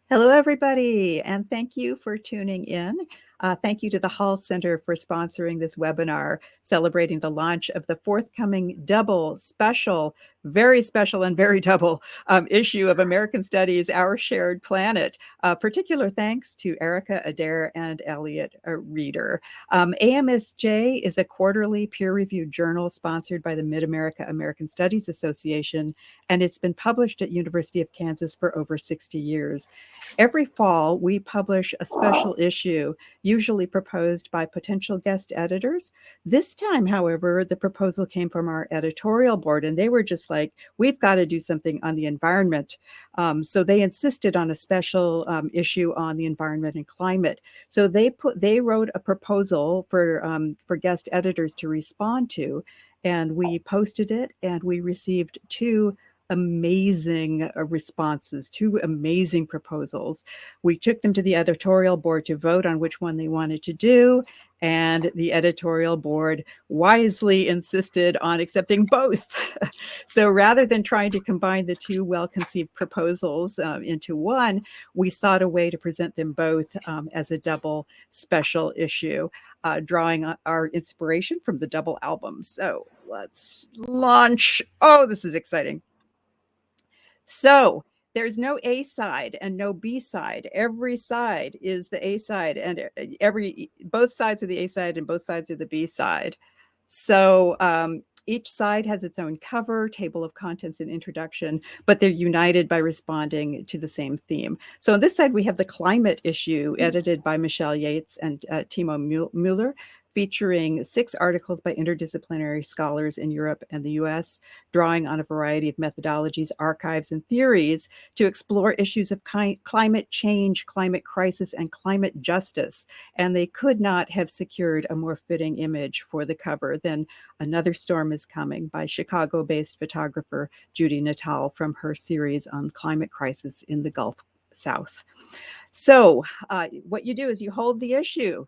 Hello, everybody, and thank you for tuning in. Thank you to the Hall Center for sponsoring this webinar celebrating the launch of the forthcoming double special, very special and very double issue of American Studies, Our Shared Planet. Particular thanks to Erica Adair and Elliot Reeder. AMSJ is a quarterly peer-reviewed journal sponsored by the Mid-America American Studies Association, and it's been published at University of Kansas for over 60 years. Every fall, we publish a special issue, usually proposed by potential guest editors. This time, however, the proposal came from our editorial board, and they were just like, we've got to do something on the environment. So they insisted on a special issue on the environment and climate. So they wrote a proposal for guest editors to respond to, and we posted it, and we received two amazing responses, two amazing proposals. We took them to the editorial board to vote on which one they wanted to do, and the editorial board wisely insisted on accepting both. So rather than trying to combine the two well-conceived proposals into one, we sought a way to present them both as a double special issue, drawing our inspiration from the double album. So let's launch. Oh, this is exciting. So there's no A side and no B side. Every side is the A side, and both sides are the A side and both sides are the B side. So each side has its own cover, table of contents, and introduction, but they're united by responding to the same theme. So on this side, we have the climate issue edited by Michelle Yates and Timo Müller, featuring 6 articles by interdisciplinary scholars in Europe and the US, drawing on a variety of methodologies, archives, and theories to explore issues of climate change, climate crisis, and climate justice. And they could not have secured a more fitting image for the cover than Another Storm is Coming by Chicago-based photographer Judy Natal from her series on climate crisis in the Gulf South. So what you do is you hold the issue,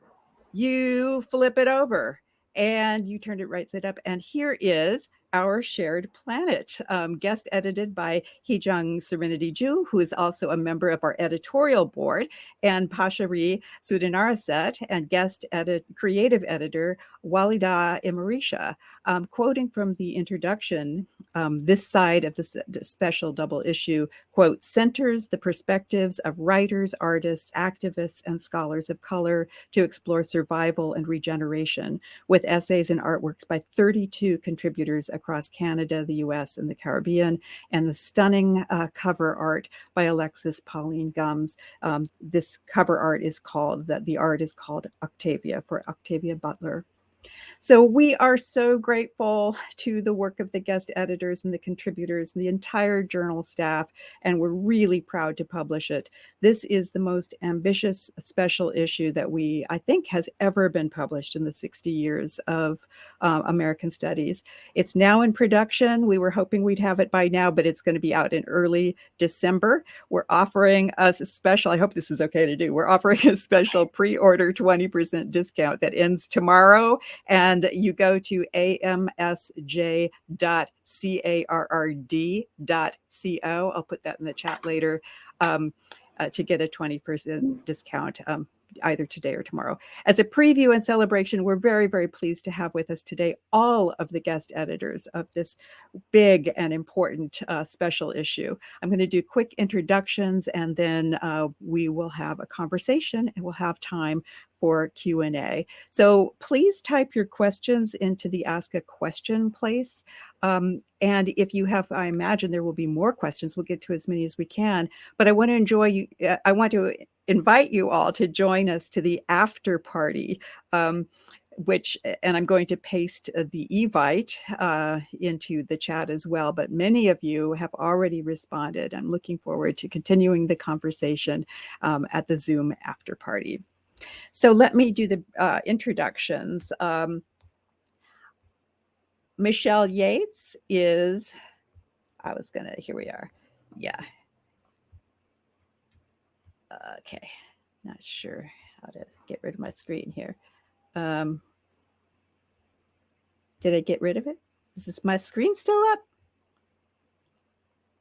you flip it over, and you turn it right side up. And here is Our Shared Planet, guest edited by Hee-jung Serenity Ju, who is also a member of our editorial board, and Pashari Sudhanaraset, and creative editor Walida Imarisha. Quoting from the introduction, this side of the special double issue, quote, centers the perspectives of writers, artists, activists, and scholars of color to explore survival and regeneration, with essays and artworks by 32 contributors across Canada, the US, and the Caribbean, and the stunning cover art by Alexis Pauline Gums. This cover art is called, the art is called Octavia, for Octavia Butler. So we are so grateful to the work of the guest editors and the contributors and the entire journal staff, and we're really proud to publish it. This is the most ambitious special issue that I think has ever been published in the 60 years of American Studies. It's now in production. We were hoping we'd have it by now, but it's going to be out in early December. We're offering a special, I hope this is okay to do, we're offering a special pre-order 20% discount that ends tomorrow. And you go to amsj.carrd.co. I'll put that in the chat later to get a 20% discount. Either today or tomorrow. As a preview and celebration, we're very, very pleased to have with us today all of the guest editors of this big and important special issue. I'm going to do quick introductions, and then we will have a conversation and we'll have time for Q&A. So please type your questions into the Ask a Question place. And if you have, I imagine there will be more questions. We'll get to as many as we can. But I want to invite you all to join us to the after party, and I'm going to paste the evite into the chat as well, but many of you have already responded. I'm looking forward to continuing the conversation at the Zoom after party. So let me do the introductions. Michelle Yates is, here we are. Yeah. Okay, not sure how to get rid of my screen here. Did I get rid of it? Is my screen still up?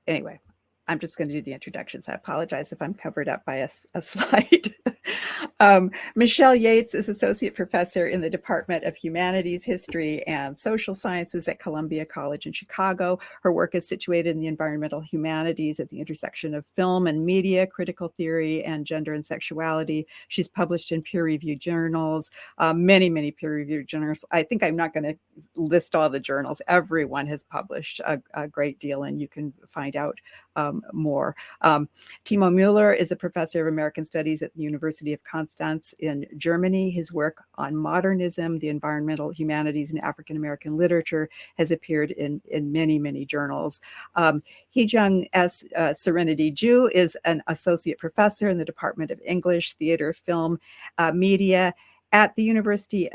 Anyway, I'm just going to do the introductions. I apologize if I'm covered up by a slide. Michelle Yates is Associate Professor in the Department of Humanities, History, and Social Sciences at Columbia College in Chicago. Her work is situated in the environmental humanities at the intersection of film and media, critical theory, and gender and sexuality. She's published in peer-reviewed journals, many peer-reviewed journals. I think I'm not going to list all the journals. Everyone has published a great deal, and you can find out more. Timo Müller is a professor of American Studies at the University of Constance in Germany. His work on modernism, the environmental humanities, and African American literature has appeared in many journals. Hee-Jung S. Serenity Ju is an associate professor in the Department of English, Theater, Film, Media at the University.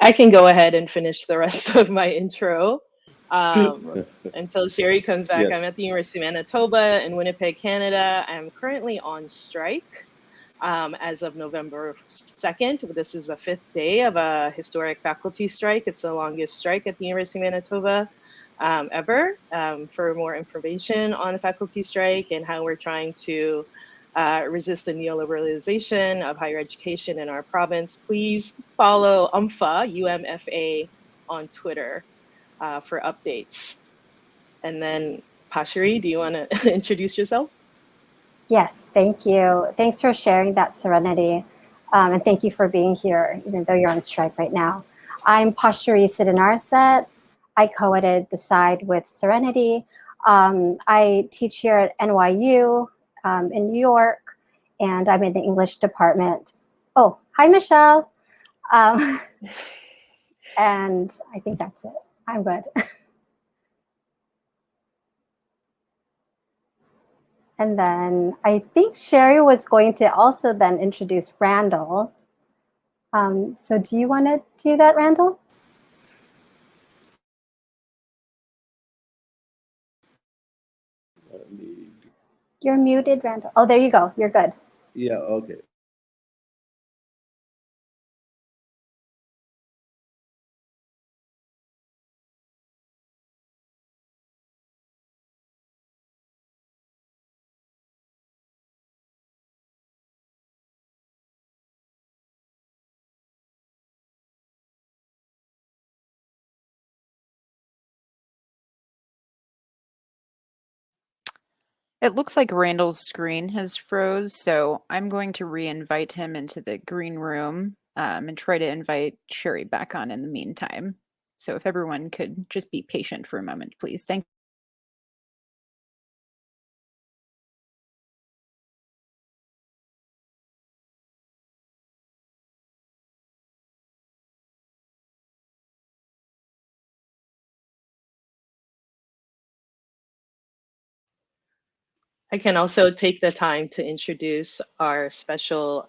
I can go ahead and finish the rest of my intro until Sherry comes back. Yes. I'm at the University of Manitoba in Winnipeg, Canada. I'm currently on strike as of November 2nd. This is the 5th day of a historic faculty strike. It's the longest strike at the University of Manitoba ever. For more information on the faculty strike and how we're trying to resist the neoliberalization of higher education in our province, please follow UMFA on Twitter for updates. And then Pashari, do you want to introduce yourself? Yes, thank you. Thanks for sharing that, Serenity. And thank you for being here, even though you're on strike right now. I'm Pashari Siddhanarset. I co-edited The Side with Serenity. I teach here at NYU in New York, and I'm in the English department. Oh, hi, Michelle. And I think that's it. I'm good. And then I think Sherry was going to also then introduce Randall. So do you want to do that, Randall? You're muted, Randall. Oh, there you go. You're good. Yeah, okay. It looks like Randall's screen has froze, so I'm going to re-invite him into the green room and try to invite Sherry back on in the meantime. So if everyone could just be patient for a moment, please. Thank you. I can also take the time to introduce our special,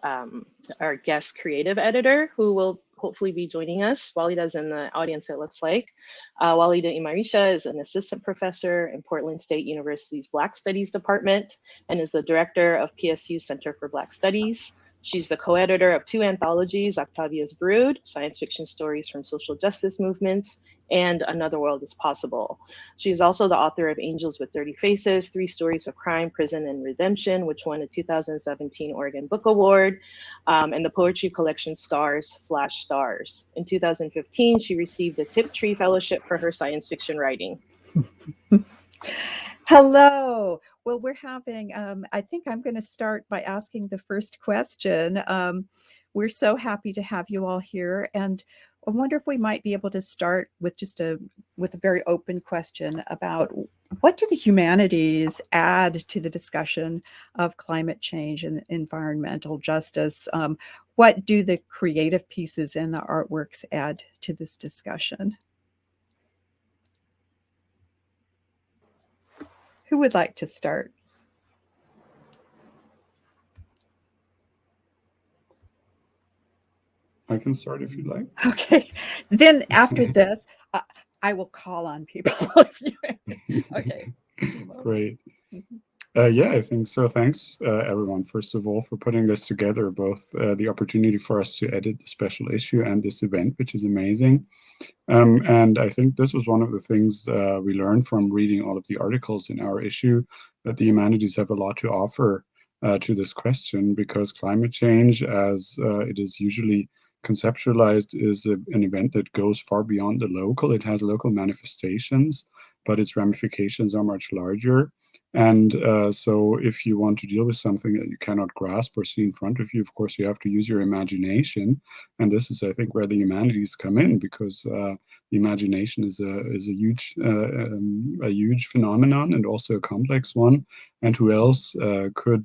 our guest creative editor, who will hopefully be joining us. Walida's in the audience, it looks like. Walida Imarisha is an assistant professor in Portland State University's Black Studies Department and is the director of PSU's Center for Black Studies. She's the co-editor of 2 anthologies, Octavia's Brood, science fiction stories from social justice movements, and Another World is Possible. She is also the author of Angels with Dirty Faces, 3 Stories of Crime, Prison, and Redemption, which won a 2017 Oregon Book Award, and the poetry collection Scars/Stars. In 2015, she received a Tiptree Fellowship for her science fiction writing. Hello. Well, we're having, I think I'm going to start by asking the first question. We're so happy to have you all here. And I wonder if we might be able to start with just with a very open question about what do the humanities add to the discussion of climate change and environmental justice? What do the creative pieces and the artworks add to this discussion? Who would like to start? I can start if you like. Okay. Then after this, I will call on people. If you, okay. Great. Mhm. Yeah, I think so. Thanks, everyone, first of all, for putting this together, both the opportunity for us to edit the special issue and this event, which is amazing. And I think this was one of the things we learned from reading all of the articles in our issue, that the humanities have a lot to offer to this question, because climate change, as it is usually conceptualized, is an event that goes far beyond the local. It has local manifestations, but its ramifications are much larger. And so if you want to deal with something that you cannot grasp or see in front of you, of course, you have to use your imagination. And this is, I think, where the humanities come in, because the imagination is a huge phenomenon, and also a complex one. And who else could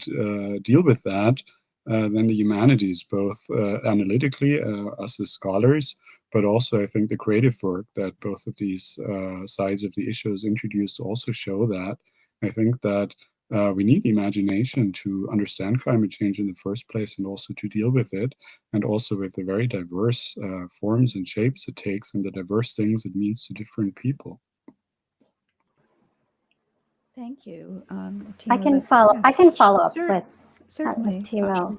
deal with that than the humanities, both analytically, us as scholars, but also I think the creative work that both of these sides of the issues introduced also show that. I think that we need the imagination to understand climate change in the first place, and also to deal with it, and also with the very diverse forms and shapes it takes, and the diverse things it means to different people. Thank you. I Timo, can follow. yeah. I can follow up with Certainly. Timo.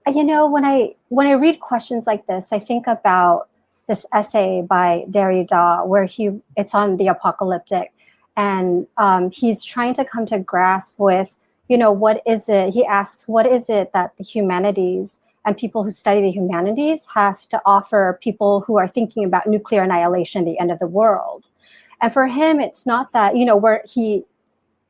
You know, when I read questions like this, I think about this essay by Derrida where it's on the apocalyptic, and he's trying to come to grasp with, you know, what is it? He asks, what is it that the humanities and people who study the humanities have to offer people who are thinking about nuclear annihilation, the end of the world? And for him, it's not that, you know, where he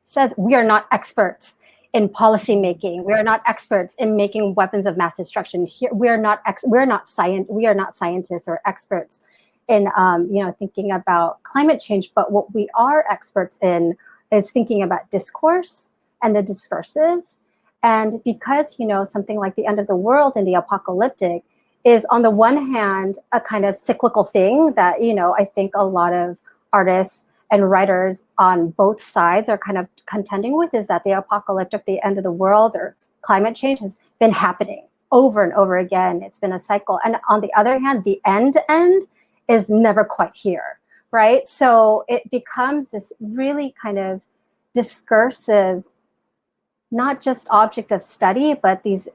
says we are not experts in policy making. We are not experts in making weapons of mass destruction. Here, we are not scientists or experts in you know, thinking about climate change. But what we are experts in is thinking about discourse and the discursive. And because, you know, something like the end of the world and the apocalyptic is on the one hand a kind of cyclical thing that, you know, I think a lot of artists and writers on both sides are kind of contending with, is that the apocalyptic, the end of the world, or climate change has been happening over and over again. It's been a cycle. And on the other hand, the end is never quite here, right? So it becomes this really kind of discursive, not just object of study, but these,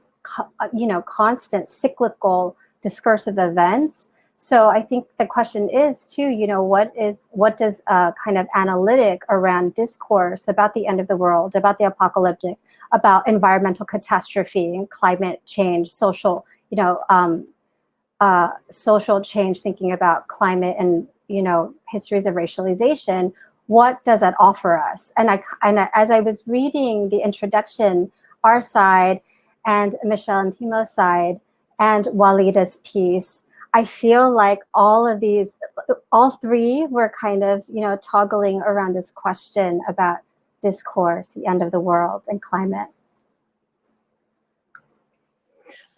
you know, constant cyclical discursive events. So I think the question is too, you know, what does a kind of analytic around discourse about the end of the world, about the apocalyptic, about environmental catastrophe and climate change, social, you know, social change, thinking about climate and, you know, histories of racialization, what does that offer us? And as I was reading the introduction, our side and Michelle and Timo's side and Walida's piece, I feel like all three were kind of, you know, toggling around this question about discourse, the end of the world, and climate.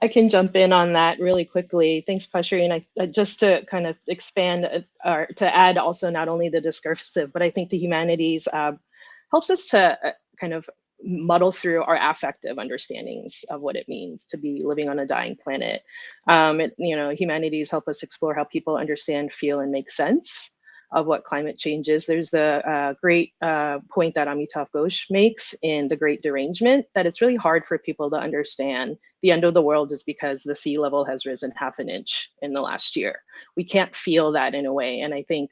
I can jump in on that really quickly. Thanks, Pashri. And I just to kind of expand or to add also not only the discursive, but I think the humanities helps us to kind of muddle through our affective understandings of what it means to be living on a dying planet. You know, humanities help us explore how people understand, feel, and make sense of what climate change is. There's the great point that Amitav Ghosh makes in The Great Derangement, that it's really hard for people to understand the end of the world is because the sea level has risen 1/2 inch in the last year. We can't feel that in a way. And I think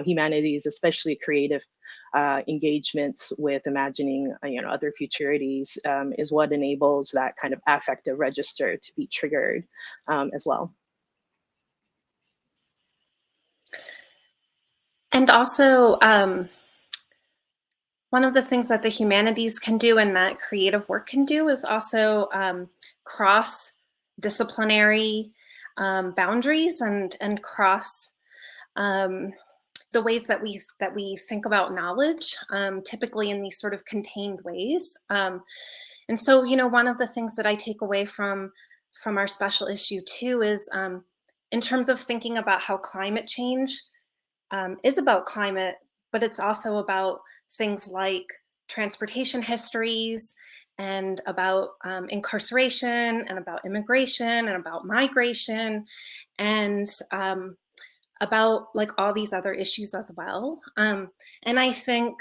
humanities, especially creative engagements with imagining, you know, other futurities, is what enables that kind of affective register to be triggered as well. And also, one of the things that the humanities can do and that creative work can do is also cross-disciplinary boundaries and cross the ways that we think about knowledge, typically in these sort of contained ways. And so, you know, one of the things that I take away from our special issue too is in terms of thinking about how climate change is about climate, but it's also about things like transportation histories and about incarceration and about immigration and about migration and about like all these other issues as well. And I think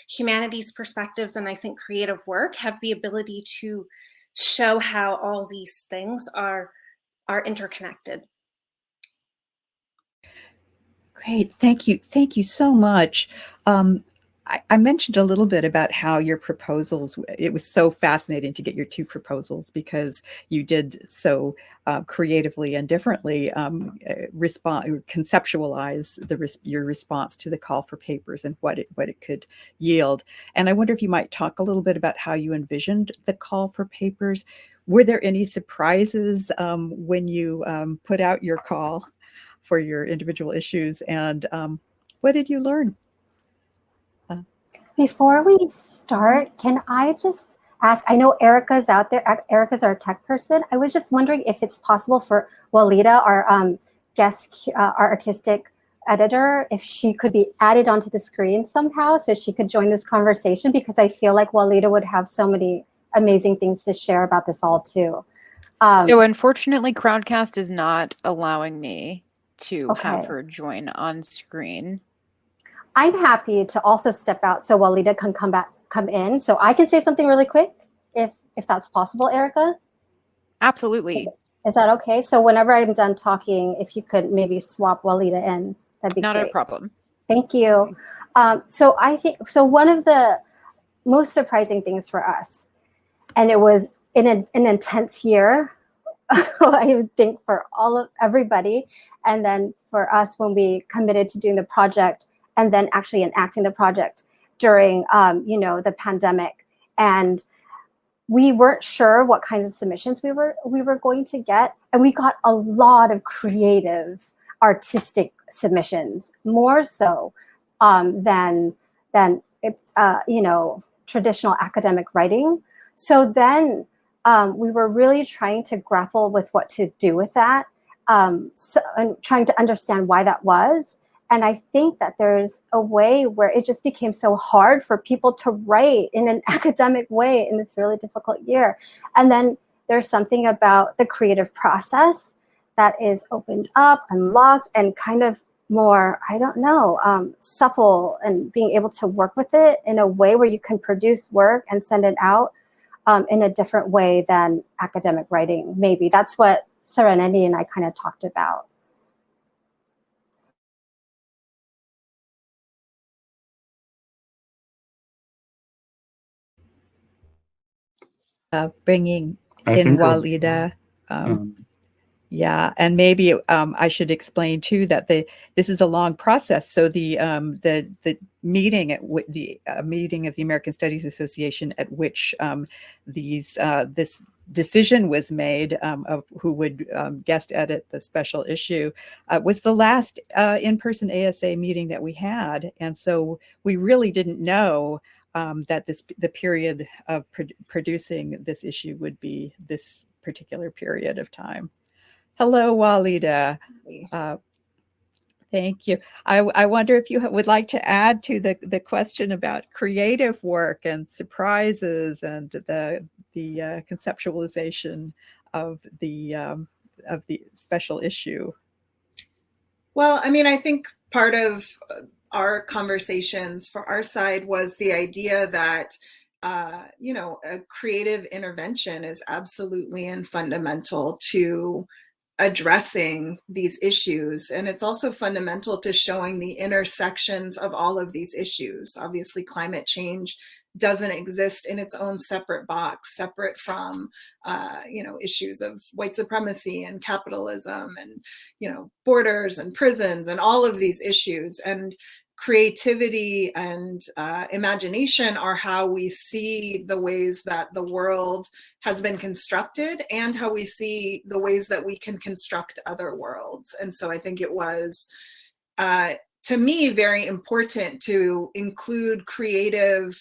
humanities perspectives and I think creative work have the ability to show how all these things are interconnected. Great. Thank you. Thank you so much. I mentioned a little bit about how your proposals, it was so fascinating to get your two proposals because you did so creatively and differently conceptualize your response to the call for papers and what it could yield. And I wonder if you might talk a little bit about how you envisioned the call for papers. Were there any surprises when you put out your call for your individual issues, and what did you learn? Before we start, can I just ask, I know Erica's out there, Erica's our tech person. I was just wondering if it's possible for Walida, our our artistic editor, if she could be added onto the screen somehow so she could join this conversation, because I feel like Walida would have so many amazing things to share about this all too. So unfortunately, Crowdcast is not allowing me to have her join on screen. I'm happy to also step out so Walida can come in. So I can say something really quick, if that's possible, Erica? Absolutely. Is that okay? So whenever I'm done talking, if you could maybe swap Walida in, that'd be not great. a problem. Thank you. So I think, so one of the most surprising things for us, and it was in an intense year, I think for everybody, and then for us when we committed to doing the project and then actually enacting the project during the pandemic, and we weren't sure what kinds of submissions we were going to get, and we got a lot of creative artistic submissions, more so than traditional academic writing. So then we were really trying to grapple with what to do with that, and trying to understand why that was. And I think that there's a way where it just became so hard for people to write in an academic way in this really difficult year. And then there's something about the creative process that is opened up, unlocked, and kind of more, I don't know, supple, and being able to work with it in a way where you can produce work and send it out in a different way than academic writing. Maybe that's what Serenity and I kind of talked about. Bringing in Walida. Yeah, and maybe I should explain too that this is a long process. So the meeting at the meeting of the American Studies Association at which this decision was made of who would guest edit the special issue was the last in-person ASA meeting that we had, and so we really didn't know that the period of producing this issue would be this particular period of time. Hello, Walida. Thank you. I wonder if you would like to add to the question about creative work and surprises and the conceptualization of the special issue. Well, I mean, I think part of our conversations for our side was the idea that a creative intervention is absolutely and fundamental to addressing these issues. And it's also fundamental to showing the intersections of all of these issues. Obviously, climate change doesn't exist in its own separate box, separate from, issues of white supremacy and capitalism and, borders and prisons and all of these issues. And creativity and imagination are how we see the ways that the world has been constructed and how we see the ways that we can construct other worlds. And so I think it was, to me, very important to include creative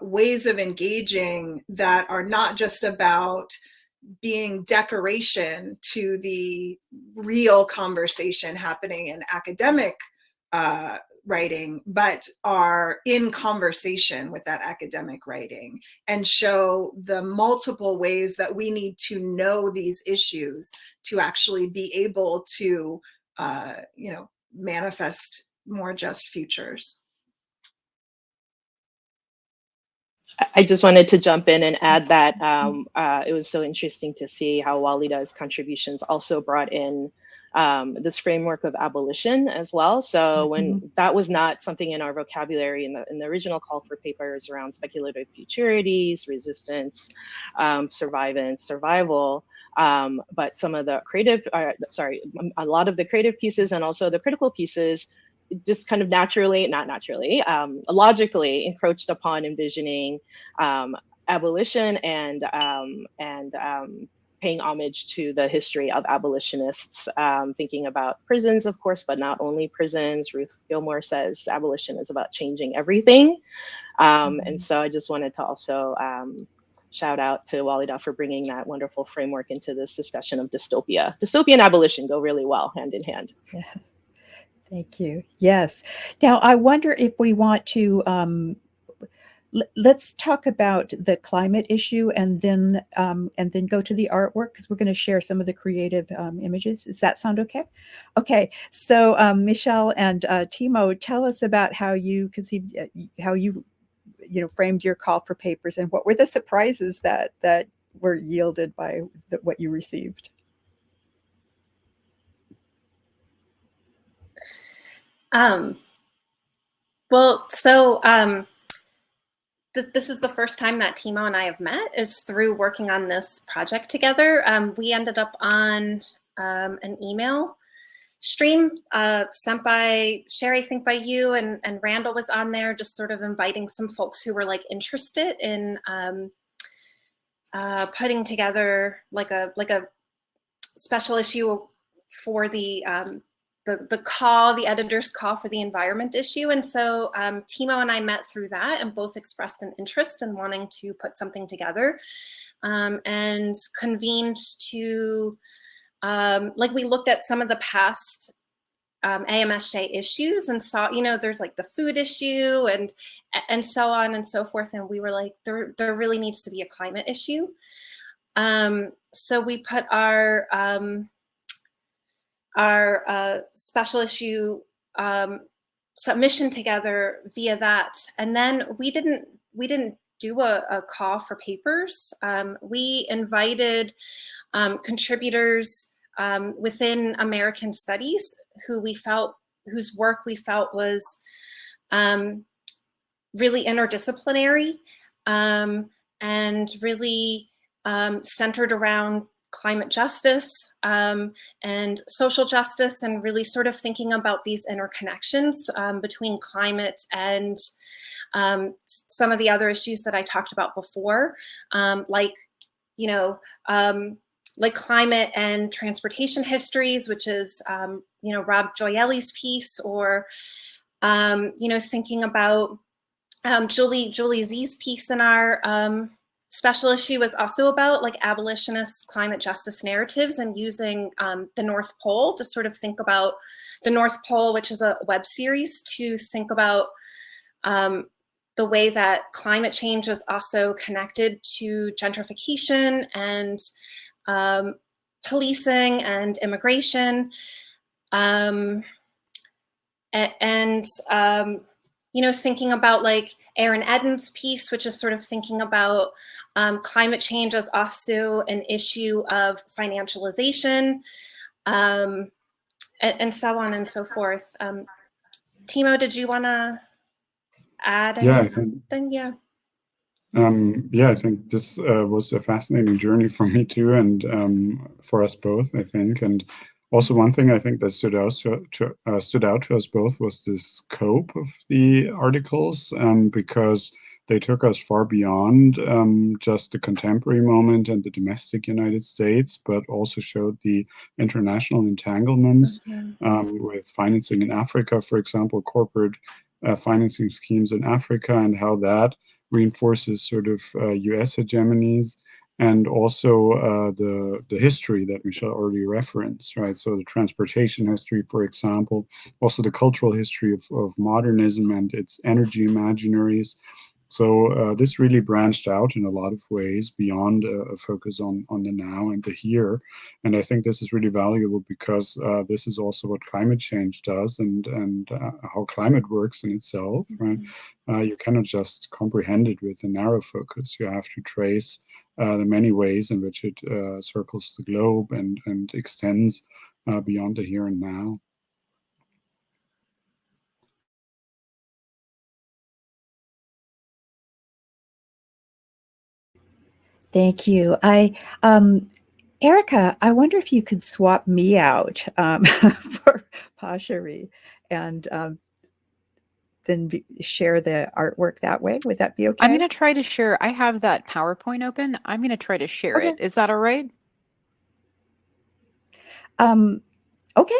ways of engaging that are not just about being decoration to the real conversation happening in academic writing, but are in conversation with that academic writing, and show the multiple ways that we need to know these issues to actually be able to, manifest more just futures. I just wanted to jump in and add that it was so interesting to see how Walida's contributions also brought in this framework of abolition as well. So when that was not something in our vocabulary in the original call for papers around speculative futurities, resistance, survivance, survival, but some of the creative, a lot of the creative pieces and also the critical pieces just kind of logically encroached upon envisioning abolition and paying homage to the history of abolitionists, thinking about prisons, of course, but not only prisons. Ruth Gilmore says abolition is about changing everything. And so I just wanted to also shout out to Walida for bringing that wonderful framework into this discussion of dystopia. Dystopia and abolition go really well hand in hand. Yeah. Thank you. Yes. Now, I wonder if we want to, let's talk about the climate issue and then go to the artwork, because we're going to share some of the creative images. Does that sound okay? Okay. So Michelle and Timo, tell us about how you conceived, how you framed your call for papers, and what were the surprises that were yielded by what you received. This is the first time that Timo and I have met, is through working on this project together. We ended up on an email stream sent by Sherry, I think by you, and Randall was on there, just sort of inviting some folks who were like interested in putting together like a special issue for the call, the editor's call for the environment issue. And so Timo and I met through that and both expressed an interest in wanting to put something together, and convened to, we looked at some of the past AMSJ issues and saw, there's like the food issue and so on and so forth. And we were like, there really needs to be a climate issue. So we put our special issue submission together via that, and then we didn't do a call for papers. We invited contributors within American Studies whose work we felt was really interdisciplinary and really centered around climate justice and social justice, and really sort of thinking about these interconnections between climate and some of the other issues that I talked about before, like climate and transportation histories, which is Rob Gioielli's piece, or thinking about Julie Z's piece in our special issue was also about like abolitionist climate justice narratives, and using the North Pole to sort of think about the North Pole, which is a web series, to think about the way that climate change is also connected to gentrification and policing and immigration, thinking about like Erin Eden's piece, which is sort of thinking about climate change as also an issue of financialization, and so on and so forth. Timo, did you want to add anything? Yeah. I think this was a fascinating journey for me too, and for us both, I think. And also, one thing I think that stood out to us both was the scope of the articles, because they took us far beyond just the contemporary moment and the domestic United States, but also showed the international entanglements with financing in Africa, for example, corporate financing schemes in Africa, and how that reinforces sort of US hegemonies, and also the history that Michelle already referenced, right? So the transportation history, for example, also the cultural history of modernism and its energy imaginaries. So this really branched out in a lot of ways beyond a focus on the now and the here. And I think this is really valuable because this is also what climate change does and how climate works in itself, right? You cannot just comprehend it with a narrow focus. You have to trace the many ways in which it circles the globe and extends beyond the here and now. Thank you. Erica, I wonder if you could swap me out for Pashari and then share the artwork that way. Would that be okay? I'm going to try to share. I have that PowerPoint open. I'm going to try to share Okay. it. Is that all right? Okay.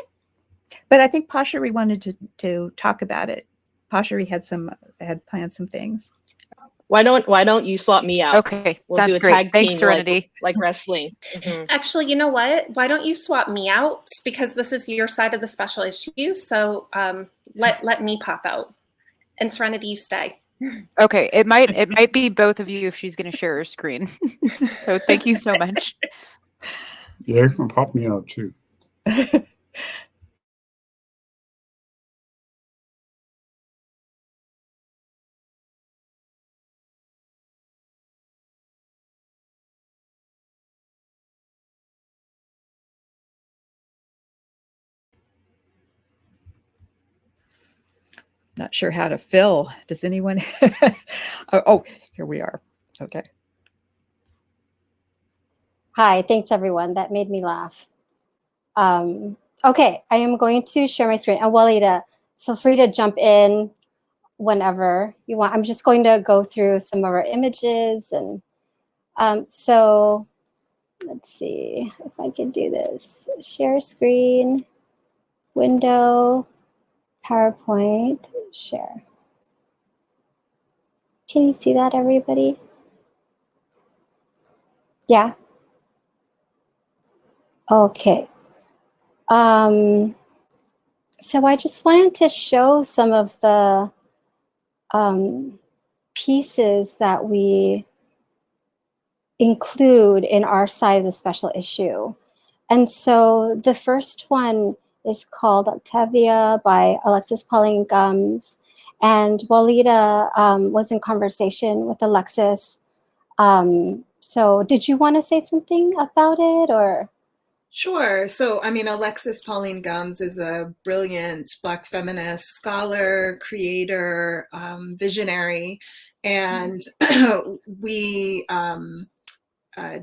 But I think Pashari wanted to talk about it. Pashari had planned some things. Why don't you swap me out? Okay, We'll that's do a great. tag Thanks, team Serenity. like wrestling. Actually, you know what? Why don't you swap me out, because this is your side of the special issue. So let me pop out, and Serenity, you stay. Okay, it might be both of you if she's going to share her screen. So thank you so much. Yeah, you can pop me out too. Not sure how to fill. Does anyone? Oh, here we are. Okay. Hi, thanks everyone. That made me laugh. Okay, I am going to share my screen. And Walida, feel free to jump in whenever you want. I'm just going to go through some of our images. And so let's see if I can do this. Share screen, window, PowerPoint, share. Can you see that, everybody? Yeah? Okay. So I just wanted to show some of the pieces that we include in our side of the special issue. And so the first one is called Octavia by Alexis Pauline Gumbs. And Walida was in conversation with Alexis. So did you want to say something about it, or? Sure. So, I mean, Alexis Pauline Gumbs is a brilliant Black feminist scholar, creator, visionary. And we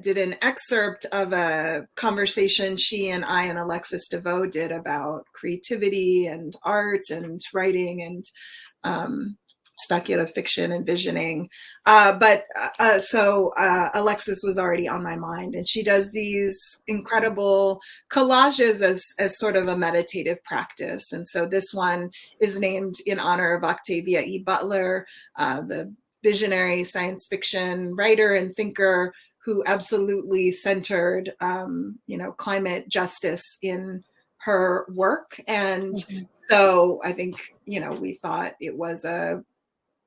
did an excerpt of a conversation she and I and Alexis DeVoe did about creativity and art and writing and speculative fiction and visioning. So Alexis was already on my mind, and she does these incredible collages as sort of a meditative practice. And so this one is named in honor of Octavia E. Butler, the visionary science fiction writer and thinker who absolutely centered, climate justice in her work. And so I think, we thought it was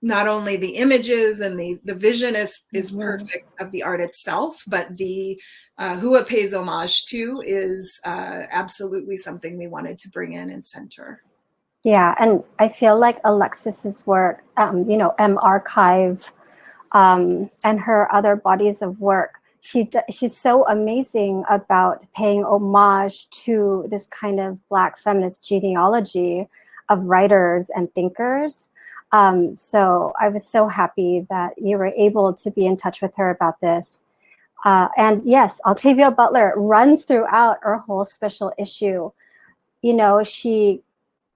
not only the images and the vision is perfect of the art itself, but the who it pays homage to is absolutely something we wanted to bring in and center. Yeah, and I feel like Alexis's work, M-Archive, and her other bodies of work, she's so amazing about paying homage to this kind of Black feminist genealogy of writers and thinkers. So I was so happy that you were able to be in touch with her about this. And yes, Octavia Butler runs throughout our whole special issue. She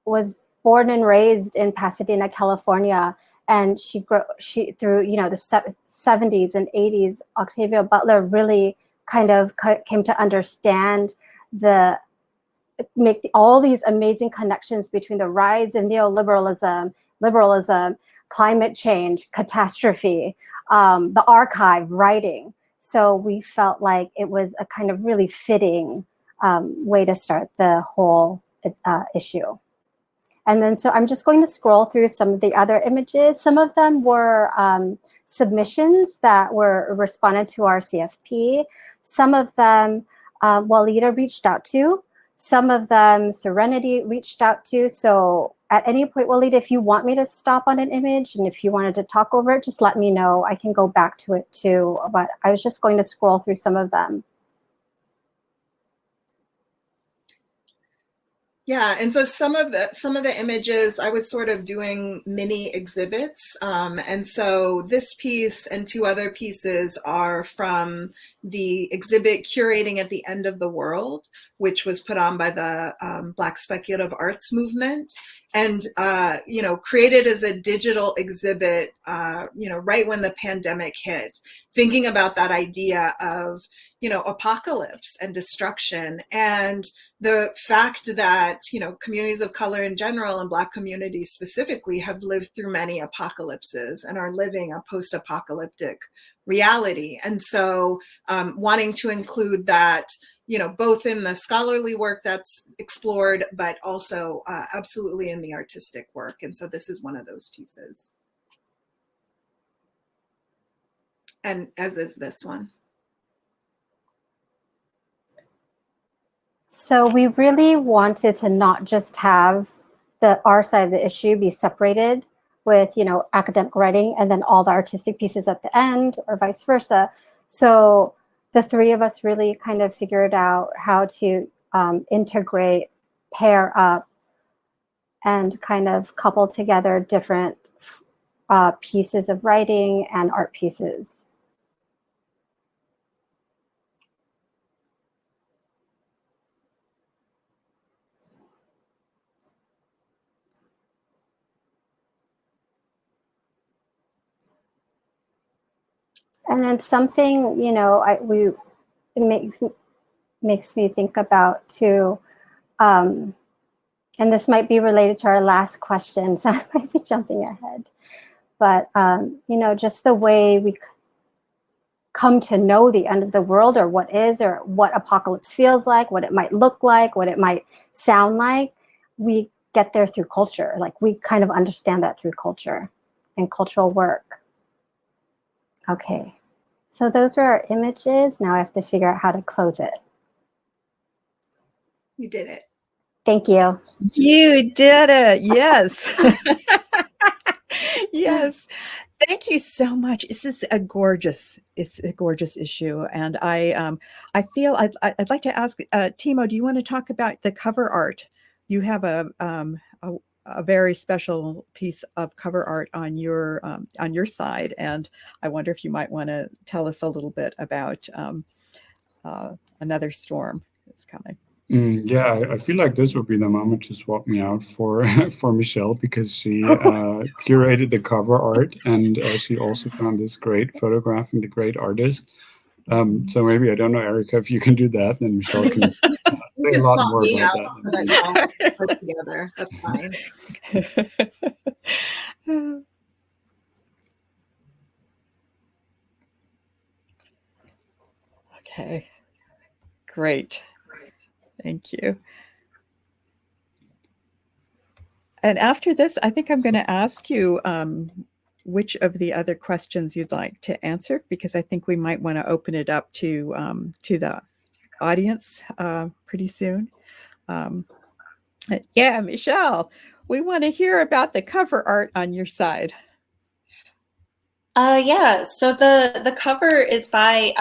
was born and raised in Pasadena, California, and she through the 70s and 80s, Octavia Butler really kind of came to understand make all these amazing connections between the rise of neoliberalism, liberalism, climate change, catastrophe, the archive, writing. So we felt like it was a kind of really fitting way to start the whole issue. And then, so I'm just going to scroll through some of the other images. Some of them were submissions that were responded to our CFP. Some of them Walida reached out to. Some of them Serenity reached out to. So at any point, Walida, if you want me to stop on an image and if you wanted to talk over it, just let me know. I can go back to it too. But I was just going to scroll through some of them. Yeah, and so some of the images I was sort of doing mini exhibits, and so this piece and two other pieces are from the exhibit Curating at the End of the World, which was put on by the Black Speculative Arts Movement, and created as a digital exhibit, right when the pandemic hit, thinking about that idea of apocalypse and destruction, and the fact that communities of color in general and Black communities specifically have lived through many apocalypses and are living a post-apocalyptic reality. And so wanting to include that both in the scholarly work that's explored, but also absolutely in the artistic work. And so this is one of those pieces, and as is this one. So we really wanted to not just have our side of the issue be separated with, academic writing and then all the artistic pieces at the end, or vice versa. So the three of us really kind of figured out how to integrate, pair up, and kind of couple together different pieces of writing and art pieces. And then something, it makes me think about too, and this might be related to our last question, so I might be jumping ahead, but just the way we come to know the end of the world, or what is, or what apocalypse feels like, what it might look like, what it might sound like, we get there through culture. Like, we kind of understand that through culture and cultural work. Okay, so those are our images. Now I have to figure out how to close it. You did it. Thank you. You did it. Yes. Yes. Thank you so much. This is a gorgeous issue. And I feel I'd like to ask, Timo, do you want to talk about the cover art? You have a very special piece of cover art on your side, and I wonder if you might want to tell us a little bit about Another Storm that's coming. Yeah, I feel like this would be the moment to swap me out for for Michelle, because she curated the cover art, and she also found this great photographing the great artist. So maybe, I don't know, Erica, if you can do that, then Michelle can say a lot more about that. But I'll put together. That's fine. Okay, great. Thank you. And after this, I think I'm going to ask you which of the other questions you'd like to answer, because I think we might want to open it up to the audience pretty soon. Yeah, Michelle, we want to hear about the cover art on your side. Yeah, so the cover is by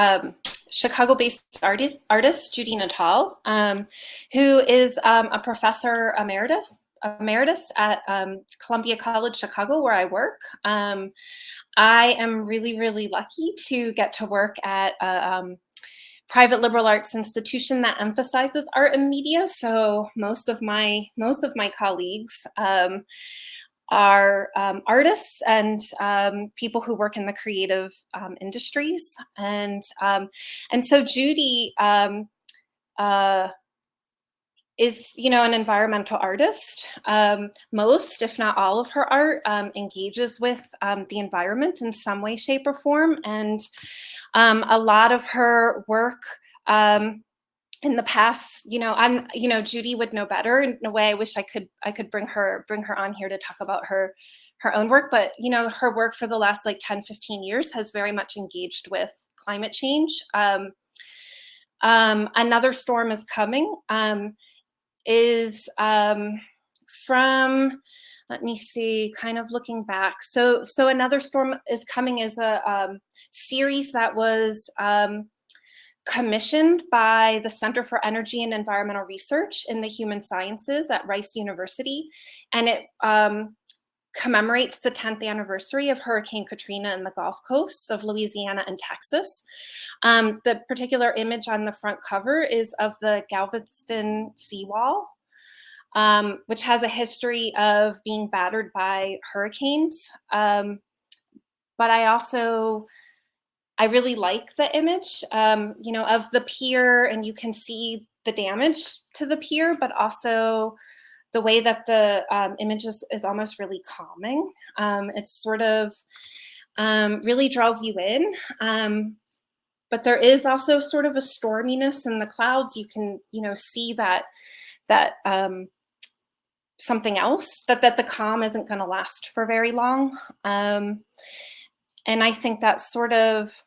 Chicago-based artist Judy Natal, who is a professor emeritus at Columbia College Chicago, where I work. I am really, really lucky to get to work at a private liberal arts institution that emphasizes art and media. So most of my colleagues are artists and people who work in the creative industries, and so Judy is, you know, an environmental artist. Most, if not all of her art engages with the environment in some way, shape, or form. And a lot of her work in the past, you know, Judy would know better. In a way, I wish I could bring her on here to talk about her own work. But, you know, her work for the last like 10, 15 years has very much engaged with climate change. Another Storm is Coming is from, let me see, kind of looking back. So Another Storm is Coming is a series that was commissioned by the Center for Energy and Environmental Research in the Human Sciences at Rice University. And it commemorates the 10th anniversary of Hurricane Katrina in the Gulf Coasts of Louisiana and Texas. The particular image on the front cover is of the Galveston seawall, which has a history of being battered by hurricanes. But I really like the image, you know, of the pier, and you can see the damage to the pier, but also the way that the image is almost really calming. It's sort of really draws you in. But there is also sort of a storminess in the clouds. You can, you know, see that something else, that the calm isn't going to last for very long. And I think that sort of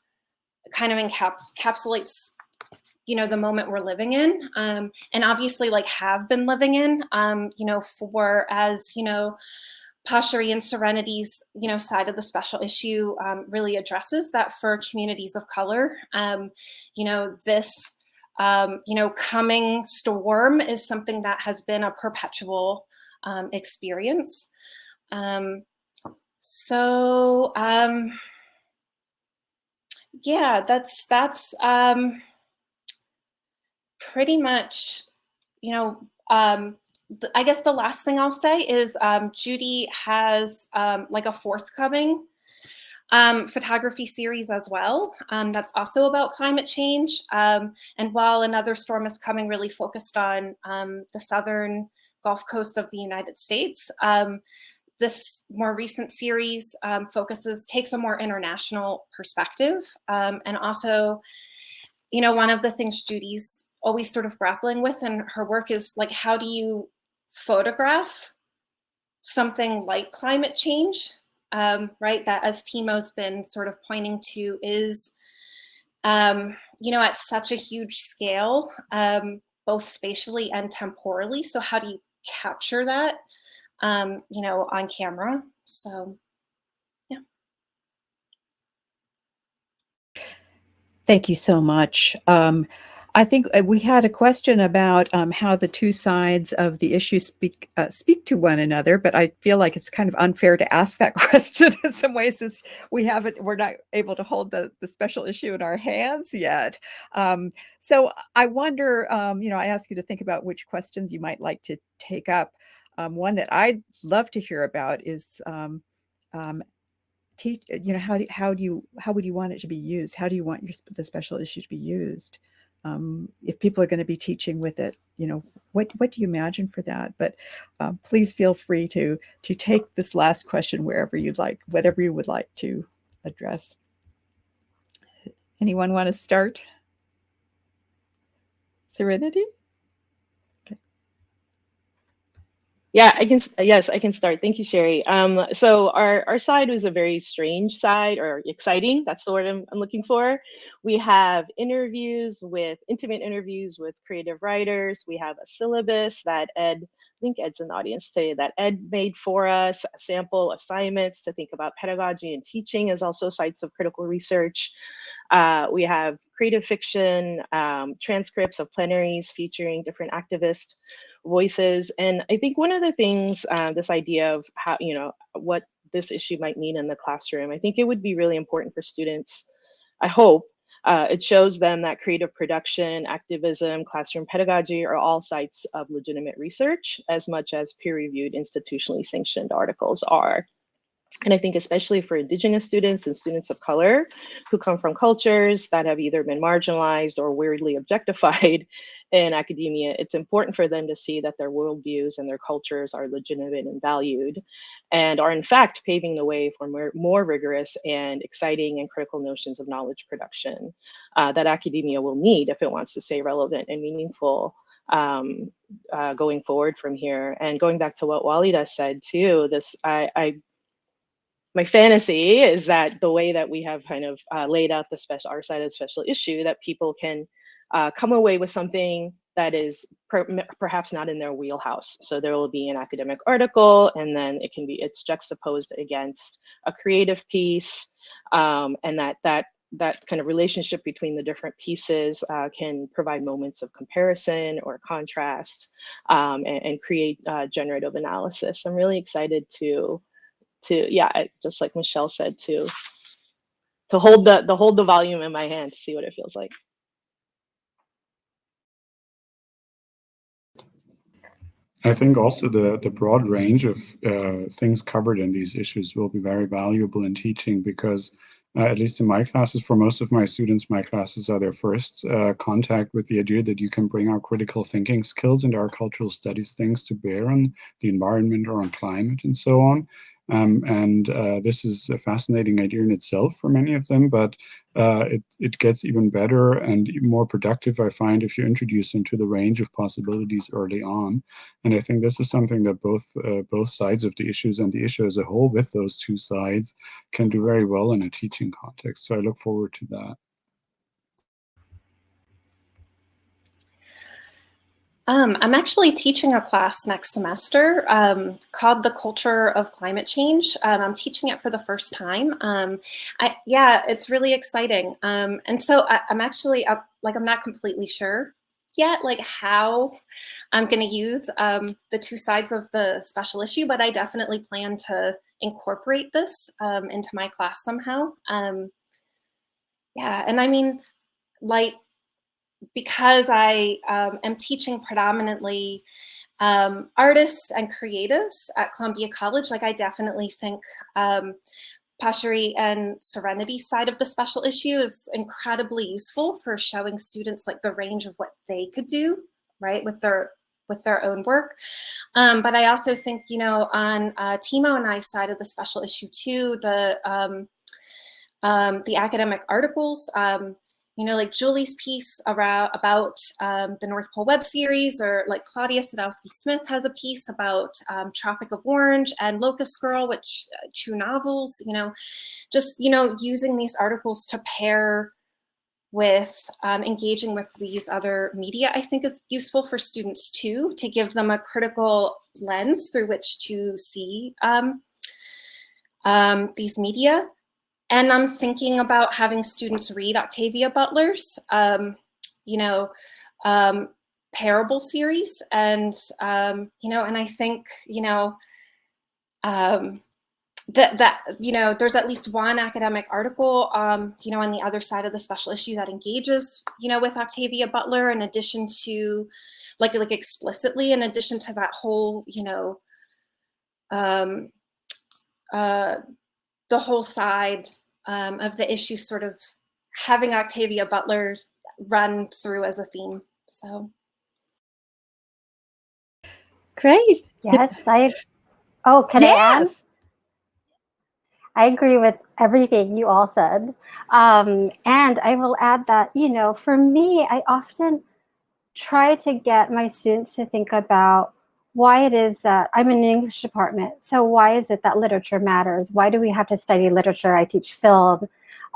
kind of encapsulates, you know, the moment we're living in, and obviously like have been living in, you know, for, as, you know, Pashari and Serenity's, you know, side of the special issue really addresses that for communities of color, you know, this, you know, coming storm is something that has been a perpetual experience. Yeah, that's pretty much, you know, I guess the last thing I'll say is Judy has like a forthcoming photography series as well, that's also about climate change. And while Another Storm is Coming really focused on the southern Gulf Coast of the United States, this more recent series takes a more international perspective. And also, you know, one of the things Judy's always sort of grappling with in her work is like, how do you photograph something like climate change, right? That, as Timo's been sort of pointing to, is, you know, at such a huge scale, both spatially and temporally. So how do you capture that, you know, on camera? So, yeah. Thank you so much. I think we had a question about how the two sides of the issue speak to one another, but I feel like it's kind of unfair to ask that question in some ways, since we're not able to hold the special issue in our hands yet. So I wonder, you know, I ask you to think about which questions you might like to take up. One that I'd love to hear about is, you know, how would you want it to be used? How do you want the special issue to be used? If people are going to be teaching with it, you know, what do you imagine for that? But please feel free to take this last question wherever you'd like, whatever you would like to address. Anyone want to start? Serenity? Yeah, I can. Yes, I can start. Thank you, Sherry. So our side was a very strange side, or exciting. That's the word I'm looking for. We have intimate interviews with creative writers. We have a syllabus that Ed, I think Ed's in the audience today, that Ed made for us, sample assignments to think about pedagogy and teaching as also sites of critical research. We have creative fiction, transcripts of plenaries featuring different activist voices. And I think one of the things, this idea of how, you know, what this issue might mean in the classroom, I think it would be really important for students. I hope it shows them that creative production, activism, classroom pedagogy are all sites of legitimate research as much as peer-reviewed, institutionally sanctioned articles are. And I think especially for Indigenous students and students of color who come from cultures that have either been marginalized or weirdly objectified in academia, it's important for them to see that their worldviews and their cultures are legitimate and valued, and are in fact paving the way for more rigorous and exciting and critical notions of knowledge production that academia will need if it wants to stay relevant and meaningful going forward from here. And going back to what Walida said too, my fantasy is that the way that we have kind of laid out our side of the special issue, that people can come away with something that is perhaps not in their wheelhouse. So there will be an academic article, and then it's juxtaposed against a creative piece, and that kind of relationship between the different pieces can provide moments of comparison or contrast, and create generative analysis. I'm really excited to just like Michelle said, to hold the volume in my hand to see what it feels like. I think also the broad range of things covered in these issues will be very valuable in teaching, because at least in my classes, for most of my students, my classes are their first contact with the idea that you can bring our critical thinking skills and our cultural studies things to bear on the environment or on climate and so on. This is a fascinating idea in itself for many of them, but it gets even better and even more productive, I find, if you introduce them to the range of possibilities early on. And I think this is something that both sides of the issues and the issue as a whole, with those two sides, can do very well in a teaching context. So I look forward to that. I'm actually teaching a class next semester called The Culture of Climate Change. I'm teaching it for the first time. It's really exciting. And so I'm actually I'm not completely sure yet, like how I'm going to use the two sides of the special issue, but I definitely plan to incorporate this into my class somehow. And I mean, like, because I am teaching predominantly artists and creatives at Columbia College, like I definitely think Pashari and Serenity's side of the special issue is incredibly useful for showing students like the range of what they could do, right, with their own work. But I also think, you know, on Timo and I's side of the special issue too, the academic articles, you know, like Julie's piece about the North Pole web series, or like Claudia Sadowski-Smith has a piece about Tropic of Orange and Locust Girl, which two novels, you know, just, you know, using these articles to pair with engaging with these other media, I think is useful for students too, to give them a critical lens through which to see these media. And I'm thinking about having students read Octavia Butler's, you know, Parable series. And, you know, and I think, you know, that, you know, there's at least one academic article, you know, on the other side of the special issue that engages, you know, with Octavia Butler, in addition to, like explicitly, in addition to that whole, you know, the whole side of the issue, sort of having Octavia Butler run through as a theme. So Great. Yes, can I add? I agree with everything you all said. And I will add that, you know, for me, I often try to get my students to think about why it is that I'm in an English department. So why is it that literature matters? Why do we have to study literature? I teach film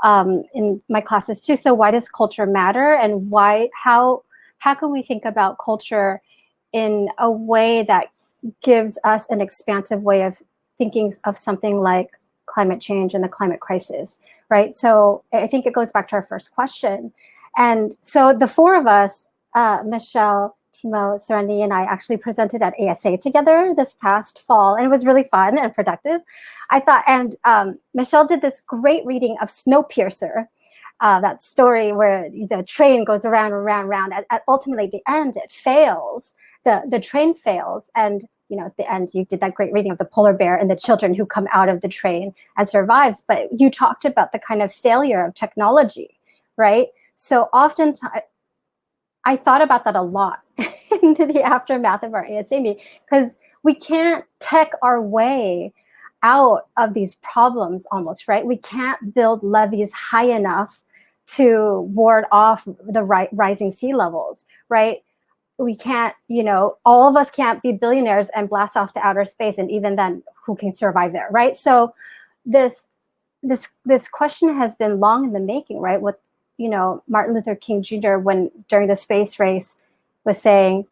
in my classes too. So why does culture matter? And how can we think about culture in a way that gives us an expansive way of thinking of something like climate change and the climate crisis, right? So I think it goes back to our first question. And so the four of us, Michelle, Timo, Serenity, and I actually presented at ASA together this past fall, and it was really fun and productive, I thought. And Michelle did this great reading of Snowpiercer, that story where the train goes around and around and around. Ultimately, at the end, it fails. The train fails, and you know, at the end, you did that great reading of the polar bear and the children who come out of the train and survives. But you talked about the kind of failure of technology, right? So oftentimes, I thought about that a lot in the aftermath of our ASA meeting, because we can't tech our way out of these problems almost, right? We can't build levees high enough to ward off the rising sea levels, right? We can't, you know, all of us can't be billionaires and blast off to outer space, and even then, who can survive there, right? So this question has been long in the making, right? With, you know, Martin Luther King Jr., when during the space race was saying,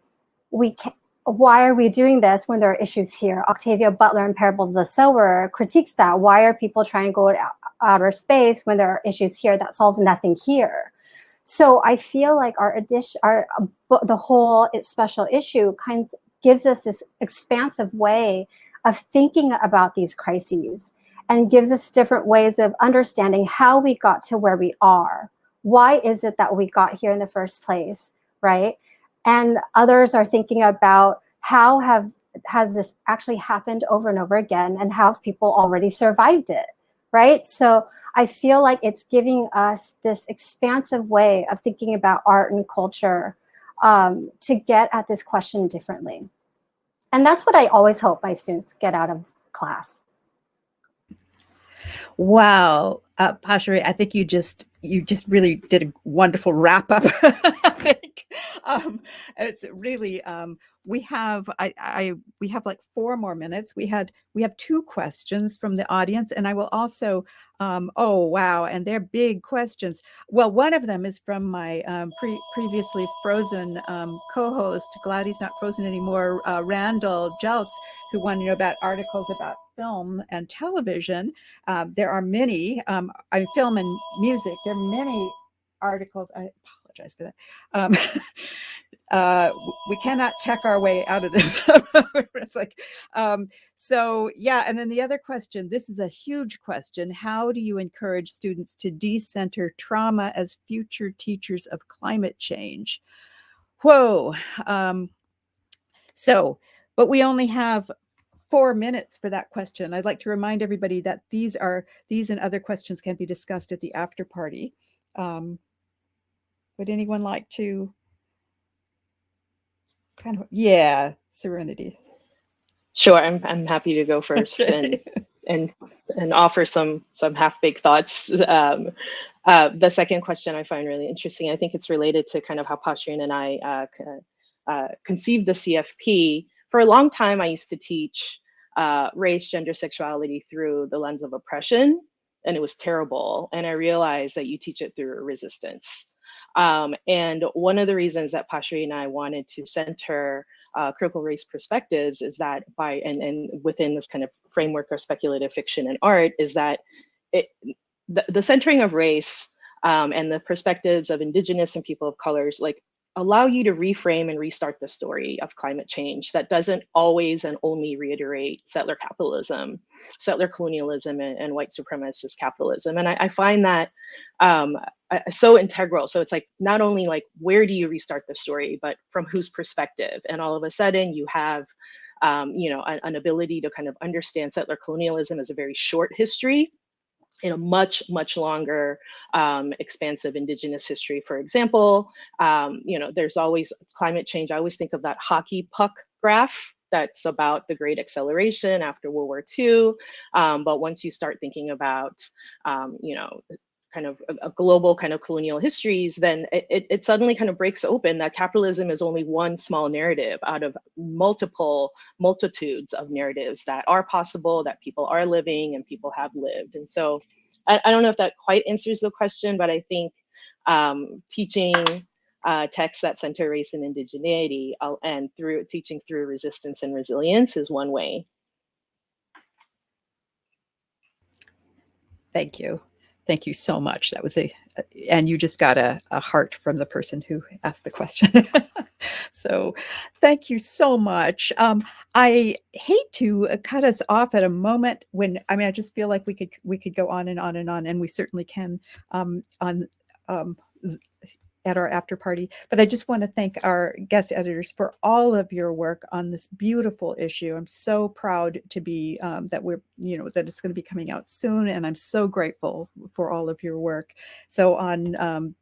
why are we doing this when there are issues here? Octavia Butler in Parable of the Sower critiques that. Why are people trying to go to outer space when there are issues here that solves nothing here? So I feel like the whole special issue kind of gives us this expansive way of thinking about these crises, and gives us different ways of understanding how we got to where we are. Why is it that we got here in the first place, right? And others are thinking about how has this actually happened over and over again, and how have people already survived it, right? So I feel like it's giving us this expansive way of thinking about art and culture to get at this question differently. And that's what I always hope my students get out of class. Wow, Pashari, I think you just really did a wonderful wrap up. I think it's really we have like 4 more minutes. We have 2 questions from the audience, and I will also oh wow, and they're big questions. Well, one of them is from my previously frozen co-host, glad he's not frozen anymore, Randall Jeltz, who wanted to know about articles about film and television. There are many, film and music. There are many articles. I apologize for that. We cannot tech our way out of this. It's like, so yeah. And then the other question, this is a huge question. How do you encourage students to decenter trauma as future teachers of climate change? Whoa. But we only have 4 minutes for that question. I'd like to remind everybody that these and other questions can be discussed at the after party. Would anyone like to yeah, Serenity. Sure, I'm happy to go first. Okay. and offer some half-baked thoughts. The second question I find really interesting. I think it's related to kind of how Pashrin and I conceived the CFP. For a long time, I used to teach race, gender, sexuality through the lens of oppression, and it was terrible. And I realized that you teach it through resistance. And one of the reasons that Pashri and I wanted to center critical race perspectives is that and within this kind of framework of speculative fiction and art is that the centering of race and the perspectives of Indigenous and people of colors allow you to reframe and restart the story of climate change that doesn't always and only reiterate settler capitalism, settler colonialism, and white supremacist capitalism. And I find that so integral. So it's not only where do you restart the story, but from whose perspective? And all of a sudden you have an ability to kind of understand settler colonialism as a very short history in a much longer expansive Indigenous history. For example, there's always climate change. I always think of that hockey puck graph that's about the great acceleration after World War II. But once you start thinking about, kind of a global kind of colonial histories, then it suddenly kind of breaks open that capitalism is only one small narrative out of multitudes of narratives that are possible, that people are living and people have lived. And so I don't know if that quite answers the question, but I think teaching texts that center race and indigeneity and teaching through resistance and resilience is one way. Thank you. Thank you so much. That was and you just got a heart from the person who asked the question. So thank you so much. I hate to cut us off at a moment when, I just feel like we could go on and on and on, and we certainly can at our after party. But I just want to thank our guest editors for all of your work on this beautiful issue. I'm so proud to be that we're, that it's going to be coming out soon, and I'm so grateful for all of your work. So on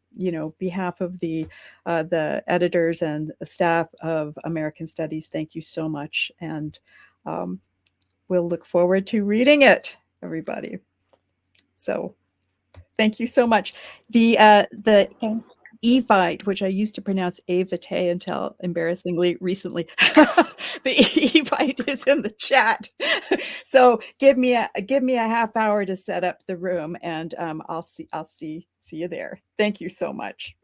behalf of the editors and the staff of American Studies, thank you so much, and we'll look forward to reading it, everybody. So thank you so much. The Evite, which I used to pronounce Evite until embarrassingly recently, the Evite is in the chat. So give me a half hour to set up the room, and I'll see you there. Thank you so much.